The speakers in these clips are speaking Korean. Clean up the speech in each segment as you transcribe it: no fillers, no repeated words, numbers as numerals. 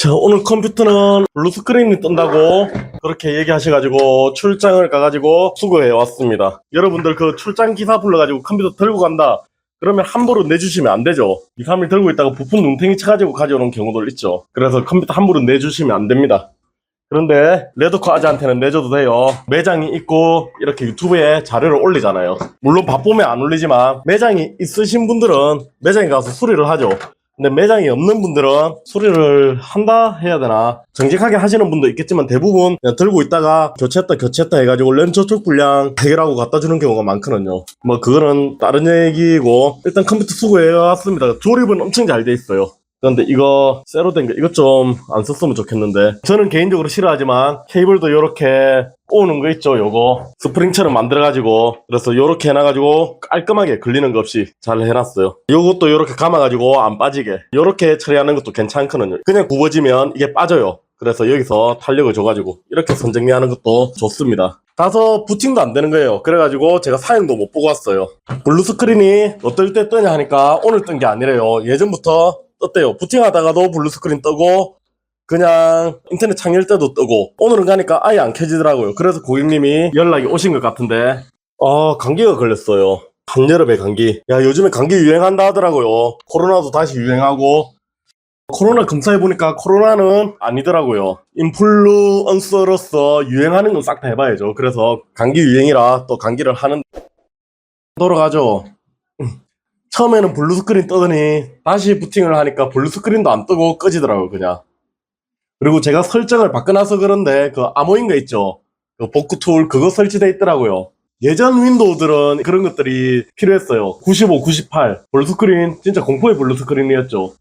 자, 오늘 컴퓨터는 블루스크린이 뜬다고 그렇게 얘기하셔가지고 출장을 가가지고 수거해 왔습니다. 여러분들 그 출장 기사 불러가지고 컴퓨터 들고 간다 그러면 함부로 내주시면 안 되죠. 2, 3일 들고 있다가 부품 눈탱이 쳐가지고 가져오는 경우도 있죠. 그래서 컴퓨터 함부로 내주시면 안 됩니다. 그런데 레드코 아재한테는 내줘도 돼요. 매장이 있고 이렇게 유튜브에 자료를 올리잖아요. 물론 바쁘면 안 올리지만 매장이 있으신 분들은 매장에 가서 수리를 하죠. 근데 매장이 없는 분들은 수리를 한다 해야 되나, 정직하게 하시는 분도 있겠지만 대부분 그냥 들고 있다가 교체했다 해가지고 램 저촉 불량 해결하고 갖다 주는 경우가 많거든요. 뭐 그거는 다른 얘기고, 일단 컴퓨터 수거해 왔습니다. 조립은 엄청 잘 돼 있어요. 그런데 이거 쇠로 된 거 이것 좀 안 썼으면 좋겠는데, 저는 개인적으로 싫어하지만 케이블도 요렇게 꼬우는 거 있죠. 요거 스프링처럼 만들어가지고, 그래서 요렇게 해놔가지고 깔끔하게 걸리는 거 없이 잘 해놨어요. 요것도 요렇게 감아가지고 안 빠지게 요렇게 처리하는 것도 괜찮거든요. 그냥 굽어지면 이게 빠져요. 그래서 여기서 탄력을 줘가지고 이렇게 선정리하는 것도 좋습니다. 가서 부팅도 안 되는 거예요. 그래가지고 제가 사용도 못 보고 왔어요. 블루스크린이 어떨 때 뜨냐 하니까 오늘 뜬 게 아니래요. 예전부터 떴대요. 부팅하다가도 블루스크린 뜨고 그냥 인터넷 창열 때도 뜨고, 오늘은 가니까 아예 안 켜지더라고요. 그래서 고객님이 연락이 오신 것 같은데, 감기가 걸렸어요. 한여름에 감기. 야, 요즘에 감기 유행한다 하더라고요. 코로나도 다시 유행하고, 코로나 검사해보니까 코로나는 아니더라고요. 인플루언서로서 유행하는 건 싹 다 해봐야죠. 그래서 감기 유행이라 또 감기를 하는 돌아가죠. 처음에는 블루스크린 뜨더니 다시 부팅을 하니까 블루스크린도 안 뜨고 꺼지더라고요, 그냥. 그리고 제가 설정을 바꿔놔서 그런데 그 암호인가 있죠, 그 복구 툴 그거 설치돼 있더라고요. 예전 윈도우들은 그런 것들이 필요했어요. 95, 98 블루스크린 진짜 공포의 블루스크린이었죠.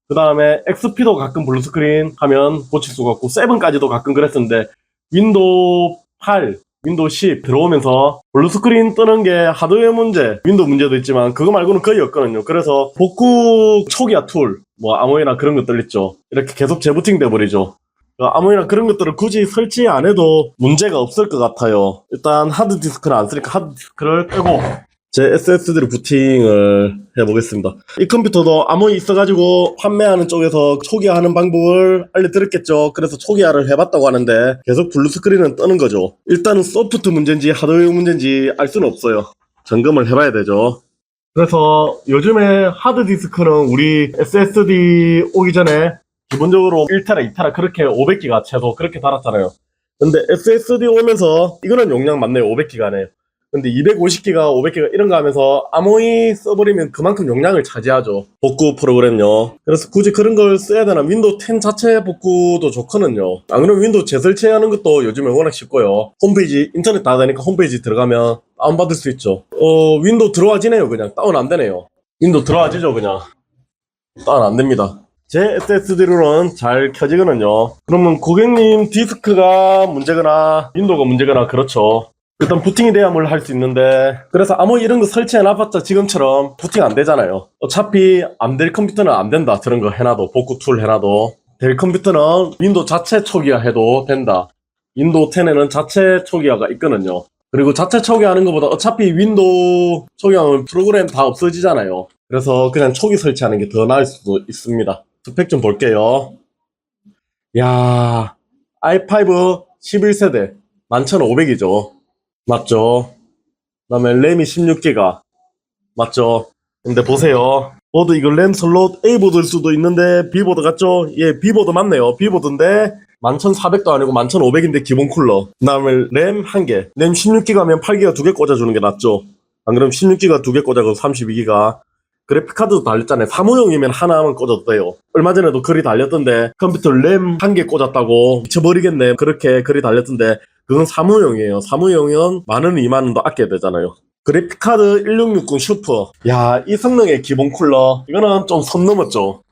그 다음에 XP도 가끔 블루스크린 하면 고칠 수가 없고, 7까지도 가끔 그랬었는데 윈도우 8, 윈도우 10 들어오면서 블루스크린 뜨는 게 하드웨어 문제, 윈도우 문제도 있지만 그거 말고는 거의 없거든요. 그래서 복구 초기화 툴, 뭐 암호이나 그런 것들 있죠, 이렇게 계속 재부팅 돼버리죠. 암호이나 그런 것들을 굳이 설치 안 해도 문제가 없을 것 같아요. 일단 하드디스크는 안 쓰니까 하드디스크를 빼고 제 SSD로 부팅을 해보겠습니다. 이 컴퓨터도 암호이 있어가지고 판매하는 쪽에서 초기화하는 방법을 알려드렸겠죠. 그래서 초기화를 해봤다고 하는데 계속 블루스크린은 뜨는 거죠. 일단은 소프트 문제인지 하드웨어 문제인지 알 수는 없어요. 점검을 해봐야 되죠. 그래서 요즘에 하드디스크는 우리 SSD 오기 전에 기본적으로 1테라, 2테라 그렇게 500기가 최소 그렇게 달았잖아요. 근데 SSD 오면서 이거는 용량 맞네요. 500기가네요. 근데 250기가, 500기가 이런 거 하면서 암호이 써버리면 그만큼 용량을 차지하죠. 복구 프로그램요. 그래서 굳이 그런 걸 써야 되나? 윈도우 10 자체 복구도 좋거든요. 안 그러면 윈도우 재설치하는 것도 요즘에 워낙 쉽고요. 홈페이지, 인터넷 다 되니까 홈페이지 들어가면 다운받을 수 있죠. 윈도우 들어와지네요. 그냥 다운 안 되네요. 윈도우 들어와지죠. 그냥 다운 안 됩니다. 제 SSD로는 잘 켜지거든요. 그러면 고객님 디스크가 문제거나 윈도우가 문제거나 그렇죠. 일단 부팅이 돼야 뭘 할 수 있는데, 그래서 암호 이런 거 설치해놔봤자 지금처럼 부팅 안 되잖아요. 어차피 안 될 컴퓨터는 안 된다. 저런 거 해놔도, 복구 툴 해놔도. 될 컴퓨터는 윈도우 자체 초기화 해도 된다. 윈도우 10에는 자체 초기화가 있거든요. 그리고 자체 초기화하는 것보다 어차피 윈도우 초기화하면 프로그램 다 없어지잖아요. 그래서 그냥 초기 설치하는 게 더 나을 수도 있습니다. 스펙 좀 볼게요. 야, i5 11세대 11,500이죠. 맞죠? 그 다음에 램이 16기가 맞죠? 근데 보세요, 보드 이거 램 슬롯 A보드일 수도 있는데 B보드 같죠? 예, B보드 맞네요. B보드인데 11,400도 아니고 11,500인데 기본 쿨러. 그 다음에 램 1개, 램 16기가면 8기가 2개 꽂아주는 게 낫죠. 안 그러면 16기가 2개 꽂아서 32기가. 그래픽카드도 달렸잖아요. 사무용이면 하나만 꽂아도 돼요. 얼마 전에도 글이 달렸던데 컴퓨터 램 1개 꽂았다고 미쳐버리겠네 그렇게 글이 달렸던데, 그건 사무용이에요. 사무용은 10,000원, 20,000원도 아껴야 되잖아요. 그래픽카드 1660 슈퍼. 야, 이 성능의 기본 쿨러 이거는 좀 선 넘었죠.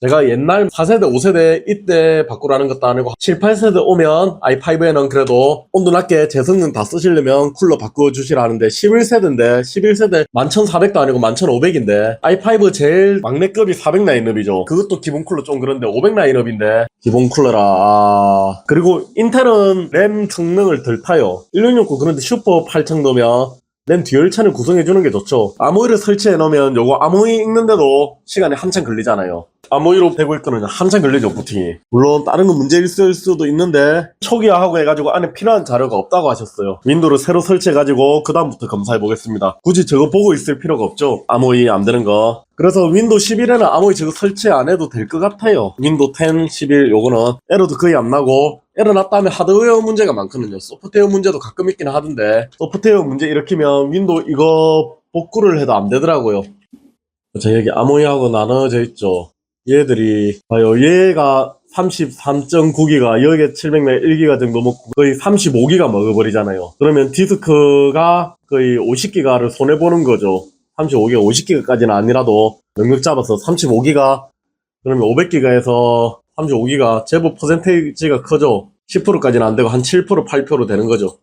제가 옛날 4세대, 5세대 이때 바꾸라는 것도 아니고 7, 8세대 오면 i5에는 그래도 온도 낮게 제 성능 다 쓰시려면 쿨러 바꿔주시라 하는데, 11세대인데 11세대 11,400도 아니고 11,500인데 i5 제일 막내급이 400 라인업이죠. 그것도 기본 쿨러 좀 그런데 500 라인업인데 기본 쿨러라. 그리고 인텔은 램 성능을 덜 타요. 1669 그런데 슈퍼 8 정도면 램 듀얼 찬을 구성해주는 게 좋죠. 암호이를 설치해 놓으면 요거 암호이 읽는데도 시간이 한참 걸리잖아요. 암호이로 되고 있거든요. 한참 걸리죠, 부팅이. 물론 다른 건 문제 있을 수도 있는데 초기화하고 해가지고 안에 필요한 자료가 없다고 하셨어요. 윈도우를 새로 설치해가지고 그 다음부터 검사해 보겠습니다. 굳이 저거 보고 있을 필요가 없죠. 암호이 안 되는 거. 그래서 윈도우 11에는 암호이 저거 설치 안 해도 될 것 같아요. 윈도우 10, 11 요거는 에러도 거의 안 나고, 에러 났다 하면 하드웨어 문제가 많거든요. 소프트웨어 문제도 가끔 있긴 하던데 소프트웨어 문제 일으키면 윈도우 이거 복구를 해도 안 되더라고요. 자, 여기 암호이하고 나눠져 있죠. 얘들이 봐요. 얘가 33.9기가, 여기에 700메가 1기가 정도 먹고 거의 35기가 먹어버리잖아요. 그러면 디스크가 거의 50기가를 손해보는 거죠. 35기가 50기가까지는 아니라도 능력 잡아서 35기가, 그러면 500기가에서 35기가 제법 퍼센테이지가 커져. 10%까지는 안 되고 한 7%, 8% 되는 거죠.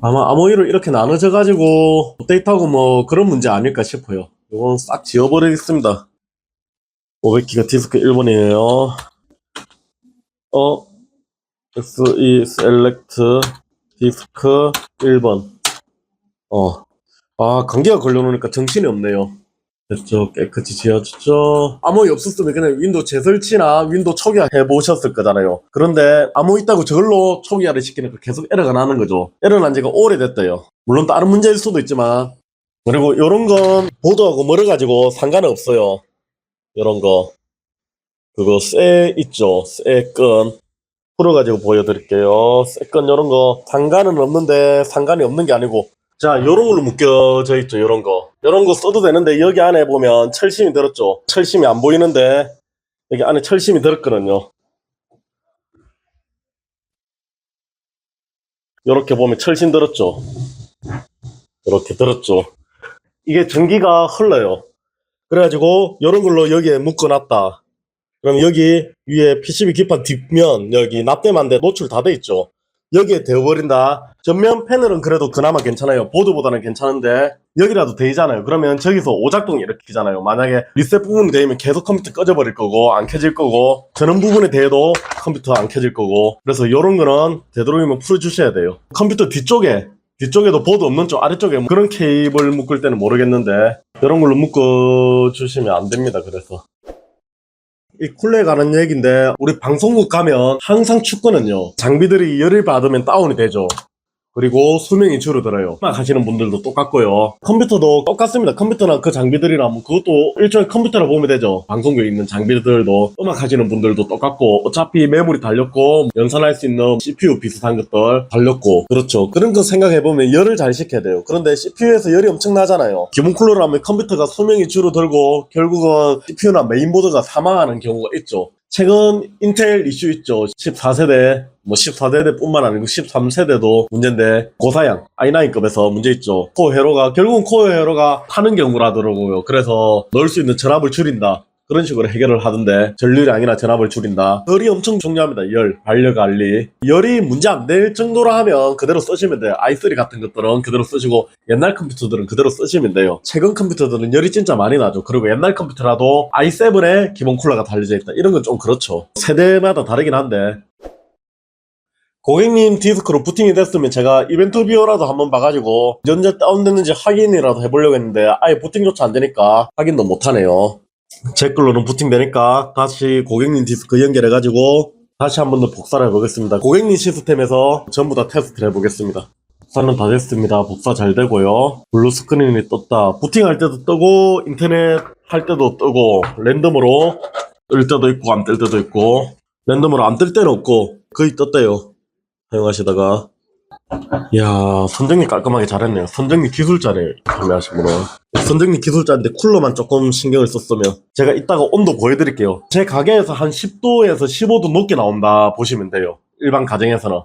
아마 암호이로 이렇게 나눠져가지고 업데이트하고 뭐 그런 문제 아닐까 싶어요. 이건 싹 지워버리겠습니다. 500기가 디스크 1번이에요. SE select 디스크 1번. 감기가 걸려놓으니까 정신이 없네요. 됐죠. 깨끗이 지워졌죠. 암호이 없었으면 그냥 윈도우 재설치나 윈도우 초기화 해보셨을 거잖아요. 그런데 암호 있다고 저걸로 초기화를 시키니까 계속 에러가 나는 거죠. 에러 난 지가 오래됐대요. 물론 다른 문제일 수도 있지만, 그리고 요런 건 보드하고 멀어가지고 상관은 없어요. 요런 거 그거 쇠 있죠. 쇠 끈 풀어가지고 보여드릴게요. 쇠 끈 요런 거 상관은 없는데, 상관이 없는 게 아니고, 자, 요런 걸로 묶여져 있죠. 요런 거 써도 되는데, 여기 안에 보면 철심이 들었죠. 철심이 안 보이는데 여기 안에 철심이 들었거든요. 요렇게 보면 철심 들었죠. 요렇게 들었죠. 이게 전기가 흘러요. 그래가지고 요런 걸로 여기에 묶어놨다. 그럼 여기 위에 PCB 기판 뒷면 여기 납땜한데 노출 다 돼 있죠. 여기에 되어버린다. 전면 패널은 그래도 그나마 괜찮아요. 보드보다는 괜찮은데 여기라도 되잖아요. 그러면 저기서 오작동 일으키잖아요. 만약에 리셋 부분이 되면 계속 컴퓨터 꺼져버릴 거고 안 켜질 거고, 전원 부분에 대해도 컴퓨터 안 켜질 거고. 그래서 요런 거는 되도록이면 풀어주셔야 돼요. 컴퓨터 뒤쪽에도 보드 없는 쪽 아래쪽에 그런 케이블 묶을 때는 모르겠는데 이런 걸로 묶어주시면 안 됩니다. 그래서 이 쿨러에 관한 얘기인데, 우리 방송국 가면 항상 춥거든요. 장비들이 열을 받으면 다운이 되죠. 그리고 수명이 줄어들어요. 음악 하시는 분들도 똑같고요. 컴퓨터도 똑같습니다. 컴퓨터나 그 장비들이나 뭐 그것도 일종의 컴퓨터라 보면 되죠. 방송국에 있는 장비들도 음악 하시는 분들도 똑같고, 어차피 메모리 달렸고 연산할 수 있는 CPU 비슷한 것들 달렸고, 그렇죠. 그런 거 생각해보면 열을 잘 식혀야 돼요. 그런데 CPU에서 열이 엄청 나잖아요. 기본 쿨러라면 컴퓨터가 수명이 줄어들고 결국은 CPU나 메인보드가 사망하는 경우가 있죠. 최근 인텔 이슈 있죠. 14세대, 뭐 14세대 뿐만 아니고 13세대도 문제인데, 고사양 i9급에서 문제 있죠. 코어 회로가, 결국은 코어 회로가 타는 경우라더라고요. 그래서 넣을 수 있는 전압을 줄인다, 그런 식으로 해결을 하던데, 전류량이나 전압을 줄인다. 열이 엄청 중요합니다. 열, 반려 관리. 열이 문제 안 될 정도로 하면 그대로 쓰시면 돼요. i3 같은 것들은 그대로 쓰시고, 옛날 컴퓨터들은 그대로 쓰시면 돼요. 최근 컴퓨터들은 열이 진짜 많이 나죠. 그리고 옛날 컴퓨터라도 i7에 기본 쿨러가 달려져 있다, 이런 건 좀 그렇죠. 세대마다 다르긴 한데. 고객님 디스크로 부팅이 됐으면 제가 이벤트 뷰어라도 한번 봐가지고 언제 다운됐는지 확인이라도 해보려고 했는데, 아예 부팅조차 안 되니까 확인도 못하네요. 제 걸로는 부팅되니까 다시 고객님 디스크 연결해가지고 다시 한 번 더 복사를 해보겠습니다. 고객님 시스템에서 전부 다 테스트를 해보겠습니다. 복사는 다 됐습니다. 복사 잘 되고요. 블루 스크린이 떴다. 부팅할 때도 뜨고 인터넷 할 때도 뜨고, 랜덤으로 뜰 때도 있고 안 뜰 때도 있고, 랜덤으로 안 뜰 때는 없고 거의 떴대요. 사용하시다가. 이야, 선정리 깔끔하게 잘했네요. 선정리 기술자를 판매하신 분은. 선정리 기술자인데 쿨러만 조금 신경을 썼으면. 제가 이따가 온도 보여드릴게요. 제 가게에서 한 10도에서 15도 높게 나온다 보시면 돼요. 일반 가정에서는.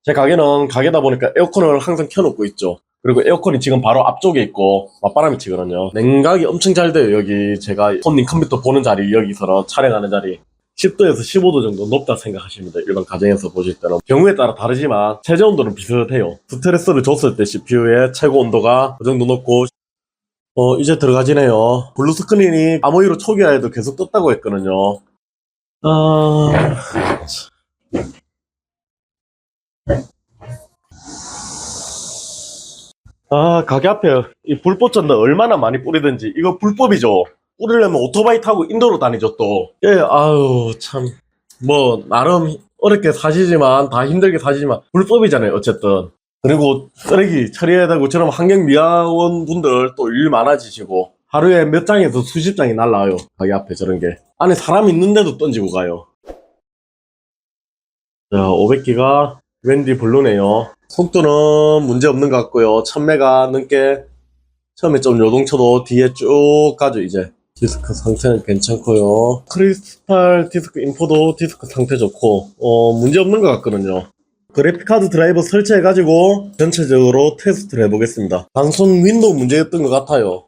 제 가게는 가게다 보니까 에어컨을 항상 켜놓고 있죠. 그리고 에어컨이 지금 바로 앞쪽에 있고 맞바람이 치거든요. 냉각이 엄청 잘 돼요. 여기 제가 손님 컴퓨터 보는 자리, 여기서는 촬영하는 자리 10도에서 15도 정도 높다 생각하시면 돼요. 일반 가정에서 보실 때는. 경우에 따라 다르지만 최저 온도는 비슷해요. 스트레스를 줬을 때 CPU의 최고 온도가 그 정도 높고. 이제 들어가지네요. 블루 스크린이 암호이로 초기화에도 계속 떴다고 했거든요. 가게 앞에 이 불꽃전등 얼마나 많이 뿌리든지, 이거 불법이죠. 뿌리려면 오토바이 타고 인도로 다니죠 또. 예, 아유 참. 뭐 나름 어렵게 사시지만 다 힘들게 사시지만 불법이잖아요 어쨌든. 그리고 쓰레기 처리해야 되고 저런 환경미화원 분들 또 일 많아지시고 하루에 몇 장에서 수십 장이 날라와요 가게 앞에 저런 게. 안에 사람 있는데도 던지고 가요. 자 500기가 웬디 블루네요. 속도는 문제 없는 것 같고요. 1000메가 넘게 처음에 좀 요동쳐도 뒤에 쭉 가죠 이제. 디스크 상태는 괜찮고요. 크리스탈 디스크 인포도 디스크 상태 좋고 문제 없는 것 같거든요. 그래픽카드 드라이버 설치해가지고 전체적으로 테스트를 해보겠습니다. 단순 윈도우 문제였던 것 같아요.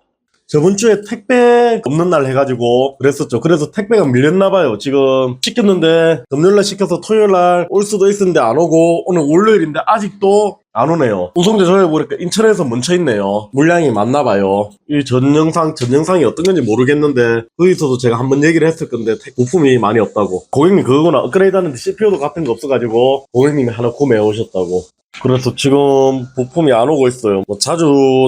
저번 주에 택배 없는 날 해가지고 그랬었죠. 그래서 택배가 밀렸나봐요. 지금 시켰는데 금요일날 시켜서 토요일날 올 수도 있었는데 안 오고 오늘 월요일인데 아직도 안 오네요. 운송대 조회해보니까 인천에서 멈춰있네요. 물량이 많나봐요. 이 전 영상이 어떤 건지 모르겠는데 거기서도 제가 한번 얘기를 했을 건데 부품이 많이 없다고. 고객님 그거구나. 업그레이드 하는데 CPU도 같은 거 없어가지고 고객님이 하나 구매해 오셨다고. 그래서 지금 부품이 안 오고 있어요. 뭐 자주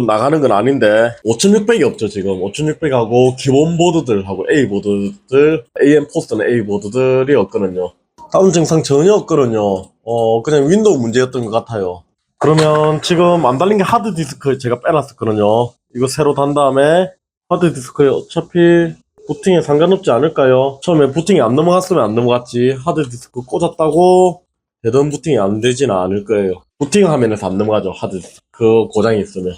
나가는 건 아닌데 5600이 없죠 지금. 5600하고 기본 보드들하고 A 보드들, AM 포스트는 A 보드들이 없거든요. 다운 증상 전혀 없거든요. 그냥 윈도우 문제였던 것 같아요. 그러면 지금 안 달린 게 하드디스크 제가 빼놨었거든요. 이거 새로 단 다음에 하드디스크에 어차피 부팅에 상관없지 않을까요? 처음에 부팅이 안 넘어갔으면 안 넘어갔지. 하드디스크 꽂았다고 되던 부팅이 안 되지는 않을 거예요. 부팅 화면에서 안 넘어가죠. 하드디스크 고장이 있으면.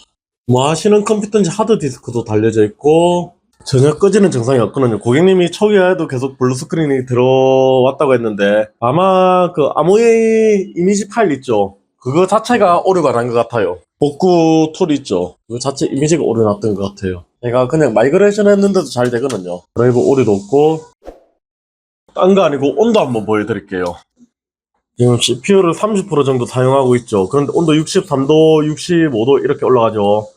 뭐 하시는 컴퓨터인지 하드디스크도 달려져 있고 전혀 꺼지는 증상이 없거든요. 고객님이 초기화에도 계속 블루스크린이 들어왔다고 했는데 아마 그 아모이 이미지 파일 있죠. 그거 자체가 오류가 난 것 같아요. 복구 툴 있죠. 그거 자체 이미지가 오류 났던 것 같아요. 제가 그냥 마이그레이션 했는데도 잘 되거든요. 드라이브 오류도 없고 딴 거 아니고 온도 한번 보여드릴게요. 지금 CPU를 30% 정도 사용하고 있죠. 그런데 온도 63도, 65도 이렇게 올라가죠.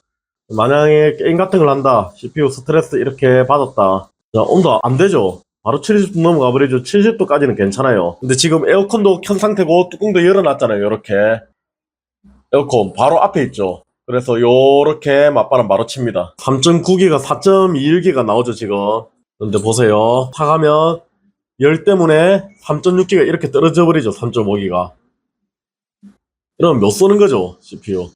만약에 게임 같은 걸 한다. CPU 스트레스 이렇게 받았다. 자, 온도 안 되죠. 바로 70도 넘어가 버리죠. 70도까지는 괜찮아요. 근데 지금 에어컨도 켠 상태고 뚜껑도 열어놨잖아요. 이렇게. 에어컨 바로 앞에 있죠. 그래서 요렇게 맞바람 바로 칩니다. 3.9기가 4.21기가 나오죠 지금. 근데 보세요. 타가면 열 때문에 3.6기가 이렇게 떨어져 버리죠. 3.5기가. 이러면 몇 쏘는 거죠 CPU.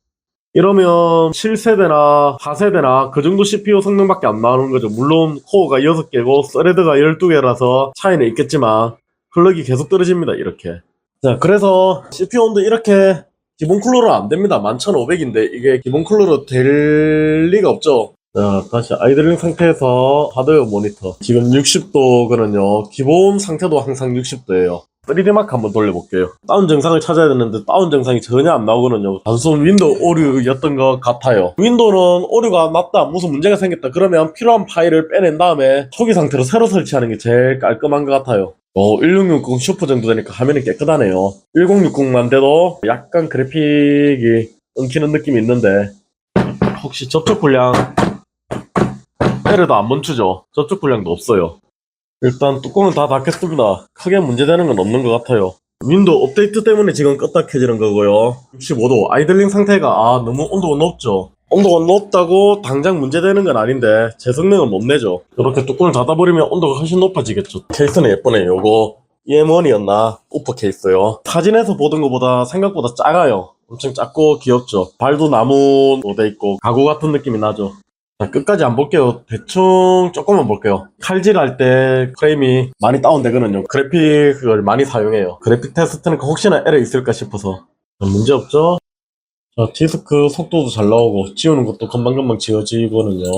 이러면 7세대나 4세대나 그 정도 CPU 성능밖에 안 나오는 거죠. 물론 코어가 6개고 스레드가 12개라서 차이는 있겠지만 클럭이 계속 떨어집니다. 이렇게. 자, 그래서 CPU 온도 이렇게 기본 쿨러로 안 됩니다. 11500인데 이게 기본 쿨러로 될 리가 없죠. 자, 다시 아이들링 상태에서 하드웨어 모니터. 지금 60도거든요. 기본 상태도 항상 60도예요. 3D 마크 한번 돌려볼게요. 다운 증상을 찾아야 되는데 다운 증상이 전혀 안 나오거든요. 단순 윈도우 오류였던 것 같아요. 윈도우는 오류가 났다, 무슨 문제가 생겼다 그러면 필요한 파일을 빼낸 다음에 초기 상태로 새로 설치하는 게 제일 깔끔한 것 같아요. 1660 슈퍼 정도 되니까 화면이 깨끗하네요. 1060만 돼도 약간 그래픽이 엉키는 느낌이 있는데 혹시 접촉 불량 에러도 안 멈추죠? 접촉 불량도 없어요. 일단 뚜껑은 다 닫겠습니다. 크게 문제되는 건 없는 것 같아요. 윈도우 업데이트 때문에 지금 껐다 켜지는 거고요. 65도 아이들링 상태가 너무 온도가 높죠. 온도가 높다고 당장 문제되는 건 아닌데 제 성능은 못 내죠. 이렇게 뚜껑을 닫아버리면 온도가 훨씬 높아지겠죠. 케이스는 예쁘네요. 요거 EM1이었나? 우퍼 케이스요. 사진에서 보던 것보다 생각보다 작아요. 엄청 작고 귀엽죠. 발도 나무로 돼 있고 가구 같은 느낌이 나죠. 자, 끝까지 안 볼게요. 대충 조금만 볼게요. 칼질할 때 프레임이 많이 다운되거든요. 그래픽을 많이 사용해요. 그래픽 테스트는 혹시나 에러 있을까 싶어서. 문제 없죠? 자, 디스크 속도도 잘 나오고 지우는 것도 금방금방 지워지거든요.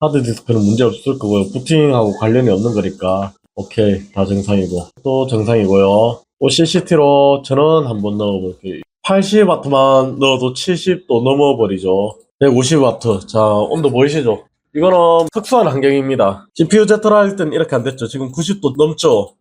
하드디스크는 문제 없을 거고요. 부팅하고 관련이 없는 거니까 오케이, 다 정상이고 또 정상이고요. OCCT로 전원 한번 넣어볼게요. 80W만 넣어도 70도 넘어버리죠. 150W. 자, 온도 보이시죠? 이거는 특수한 환경입니다. CPU Z를 할 땐 이렇게 안 됐죠. 지금 90도 넘죠?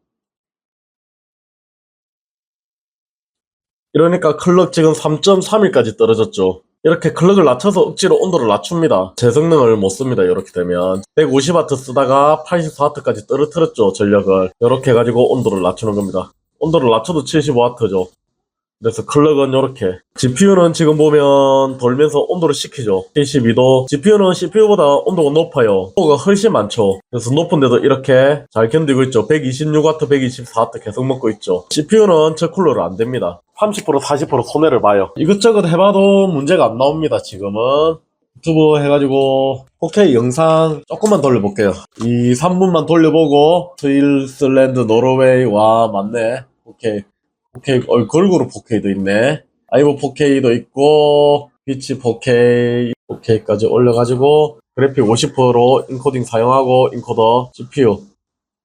이러니까 클럭 지금 3.31까지 떨어졌죠. 이렇게 클럭을 낮춰서 억지로 온도를 낮춥니다. 제 성능을 못 씁니다. 이렇게 되면 150W 쓰다가 84W까지 떨어뜨렸죠. 전력을. 이렇게 해가지고 온도를 낮추는 겁니다. 온도를 낮춰도 75W죠. 그래서 클럭은 이렇게. GPU는 지금 보면 돌면서 온도를 식히죠. 72도. GPU는 CPU보다 온도가 높아요. 온도가 훨씬 많죠. 그래서 높은데도 이렇게 잘 견디고 있죠. 126W, 124W 계속 먹고 있죠. CPU는 저 쿨러로 안 됩니다. 30%, 40% 손해를 봐요. 이것저것 해봐도 문제가 안 나옵니다. 지금은. 유튜브 해가지고 4K 영상 조금만 돌려볼게요. 3분만 돌려보고 스위스랜드, 노르웨이. 와 맞네. 오케이. 걸그룹 4K도 있네. 아이보 4K도 있고 비치 4K 4K까지 올려가지고 그래픽 50%로 인코딩 사용하고 인코더 CPU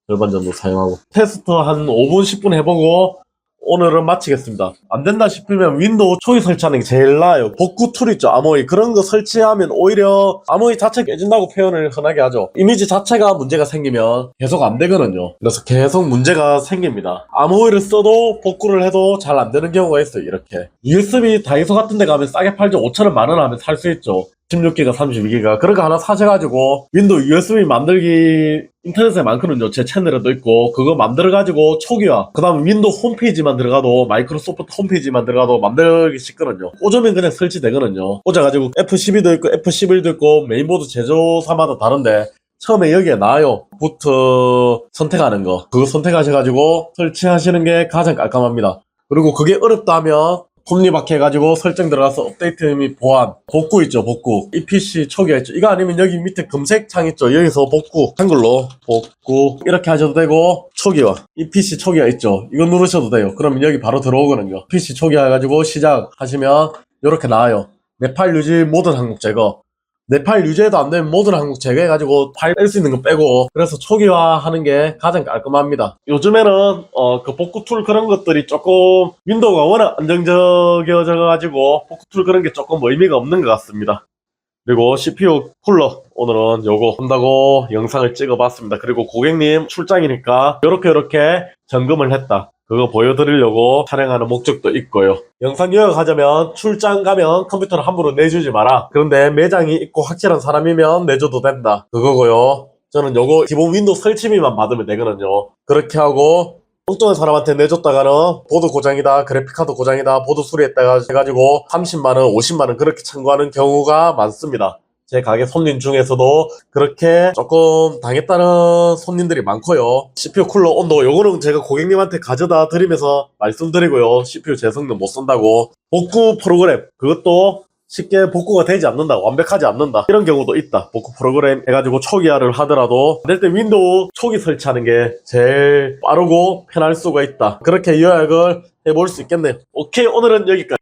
절반 정도 사용하고 테스트 한 5분 10분 해보고 오늘은 마치겠습니다. 안 된다 싶으면 윈도우 초기 설치하는 게 제일 나아요. 복구 툴 있죠, 아모이. 그런 거 설치하면 오히려 아모이 자체 깨진다고 표현을 흔하게 하죠. 이미지 자체가 문제가 생기면 계속 안 되거든요. 그래서 계속 문제가 생깁니다. 아모이를 써도 복구를 해도 잘 안 되는 경우가 있어요. 이렇게 USB 다이소 같은 데 가면 싸게 팔죠. 5,000원 만원 하면 살 수 있죠. 16기가 32기가 그런 거 하나 사셔가지고 윈도우 USB 만들기 인터넷에 많거든요. 제 채널에도 있고 그거 만들어가지고 초기화 그 다음 윈도우 홈페이지만 들어가도 마이크로소프트 홈페이지만 들어가도 만들기 쉽거든요. 꽂으면 그냥 설치되거든요. 꽂아가지고 F12도 있고 F11도 있고 메인보드 제조사마다 다른데 처음에 여기에 나와요. 부트 선택하는 거 그거 선택하셔가지고 설치하시는 게 가장 깔끔합니다. 그리고 그게 어렵다 하면 톱니바퀴 해가지고 설정 들어가서 업데이트 및 보안 복구 있죠. 복구 이 PC 초기화 있죠. 이거 아니면 여기 밑에 검색창 있죠. 여기서 복구 한글로 복구 이렇게 하셔도 되고 초기화 이 PC 초기화 있죠. 이거 누르셔도 돼요. 그러면 여기 바로 들어오거든요. PC 초기화 해가지고 시작하시면 이렇게 나와요. 내 파일 유지 모든 항목 제거. 내 파일 유지해도 안 되면 모든 항목 제거해가지고 파일 뺄 수 있는 거 빼고 그래서 초기화 하는 게 가장 깔끔합니다. 요즘에는 그 복구 툴 그런 것들이 조금 윈도우가 워낙 안정적이어져가지고 복구 툴 그런 게 조금 의미가 없는 것 같습니다. 그리고 CPU 쿨러 오늘은 요거 한다고 영상을 찍어봤습니다. 그리고 고객님 출장이니까 요렇게 점검을 했다. 그거 보여드리려고 촬영하는 목적도 있고요. 영상 요약하자면 출장 가면 컴퓨터를 함부로 내주지 마라. 그런데 매장이 있고 확실한 사람이면 내줘도 된다. 그거고요. 저는 요거 기본 윈도우 설치비만 받으면 되거든요. 그렇게 하고 엉뚱한 사람한테 내줬다가는 보드 고장이다, 그래픽카드 고장이다, 보드 수리했다가 해가지고 30만원, 50만원 그렇게 청구하는 경우가 많습니다. 제 가게 손님 중에서도 그렇게 조금 당했다는 손님들이 많고요. CPU 쿨러 온도 요거는 제가 고객님한테 가져다 드리면서 말씀드리고요. CPU 제 성능 못 쓴다고. 복구 프로그램 그것도 쉽게 복구가 되지 않는다, 완벽하지 않는다 이런 경우도 있다. 복구 프로그램 해가지고 초기화를 하더라도 안 될 때 윈도우 초기 설치하는 게 제일 빠르고 편할 수가 있다. 그렇게 요약을 해볼 수 있겠네요. 오케이, 오늘은 여기까지.